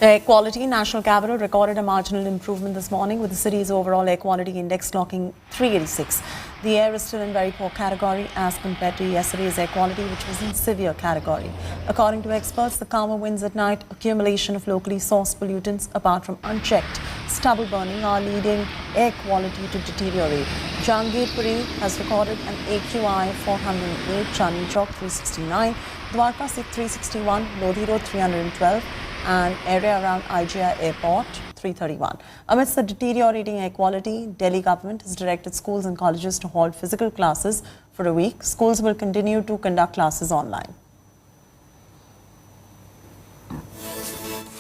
Air quality. National Capital recorded a marginal improvement this morning with the city's overall air quality index clocking 386. The air is still in very poor category as compared to yesterday's air quality, which was in severe category. According to experts, the calmer winds at night, accumulation of locally sourced pollutants apart from unchecked stubble burning are leading air quality to deteriorate. Jangirpuri has recorded an AQI of 408, Chandni Chowk 369, Dwarka 361, Lodhi Road 312, and area around IGI Airport 331. Amidst the deteriorating air quality, Delhi government has directed schools and colleges to halt physical classes for a week. Schools will continue to conduct classes online.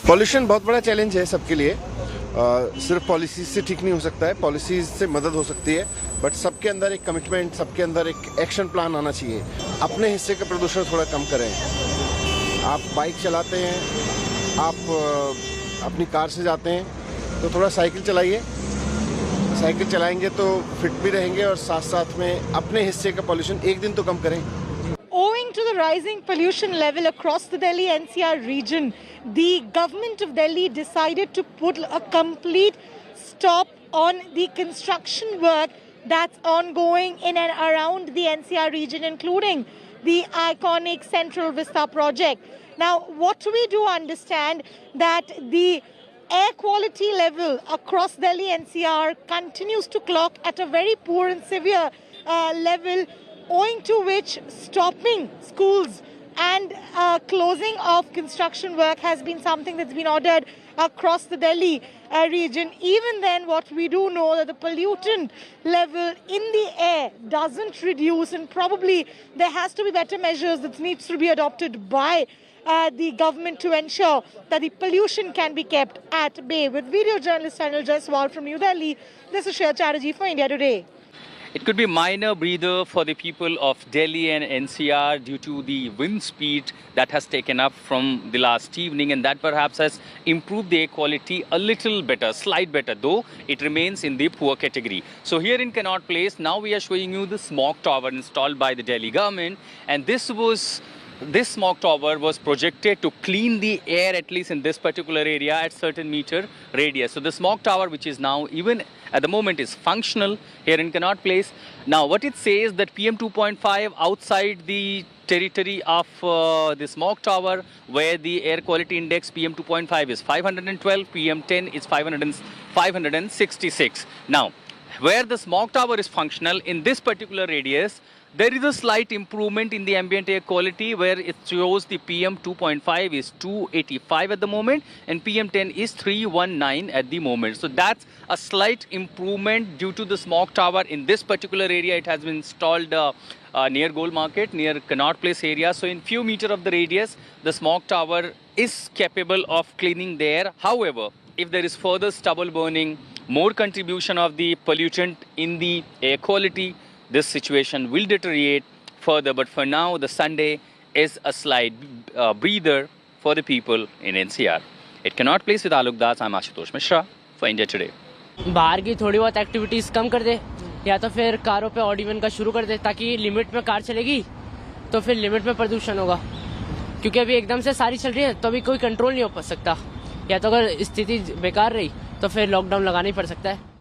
Pollution बहुत बड़ा challenge है सबके लिए। सिर्फ policies से ठीक नहीं हो सकता है, पॉलिसीज से मदद हो सकती है, बट सबके अंदर एक कमिटमेंट, सबके अंदर एक एक्शन प्लान आना चाहिए। अपने हिस्से का प्रदूषण थोड़ा कम करें। आप बाइक चलाते हैं, आप अपनी कार से जाते हैं, तो थोड़ा साइकिल चलाइए। साइकिल चलाएंगे तो फिट भी रहेंगे और साथ साथ में अपने हिस्से का पॉल्यूशन एक दिन तो कम करें। Owing to the rising pollution level across the Delhi NCR region, the government of Delhi decided to put a complete stop on the construction work that's ongoing in and around the NCR region, including the iconic Central Vista project. Now, what we do understand that the air quality level across Delhi NCR continues to clock at a very poor and severe level, owing to which stopping schools and closing of construction work has been something that's been ordered across the Delhi region. Even then, what we do know that the pollutant level in the air doesn't reduce, and probably there has to be better measures that needs to be adopted by the government to ensure that the pollution can be kept at bay. With video journalist Anil Jaiswal from New Delhi, this is Shreya Chatterjee for India Today. It could be a minor breather for the people of Delhi and NCR due to the wind speed that has taken up from the last evening, and that perhaps has improved the air quality a little better, slight better, though it remains in the poor category. So here in Connaught Place, now we are showing you the smog tower installed by the Delhi government, and this smog tower was projected to clean the air, at least in this particular area, at certain meter radius. So the smog tower, which is now even at the moment is functional here in Connaught Place. Now what it says that PM 2.5 outside the territory of the smog tower, where the air quality index PM 2.5 is 512, PM 10 is 566. Now where the smog tower is functional in this particular radius, there is a slight improvement in the ambient air quality, where it shows the PM 2.5 is 285 at the moment and PM 10 is 319 at the moment. So that's a slight improvement due to the smog tower. In this particular area, it has been installed near Gold Market, near Connaught Place area. So in few meter of the radius, the smog tower is capable of cleaning the air. However, if there is further stubble burning, more contribution of the pollutant in the air quality, this situation will deteriorate further. But for now, the Sunday is a slight breather for the people in NCR. It Connaught Place with Alok Das, I'm Ashutosh Mishra for India Today. बाहर की थोड़ी बहुत activities कम कर दे, या तो फिर कारों पे ऑड इवन का शुरू कर दे, ताकि लिमिट में कार चलेगी तो फिर लिमिट में प्रदूषण होगा। क्योंकि अभी एकदम से सारी चल रही है तो अभी कोई कंट्रोल नहीं हो सकता, या तो अगर स्थिति बेकार रही तो फिर लॉकडाउन लगाना ही पड़ सकता है।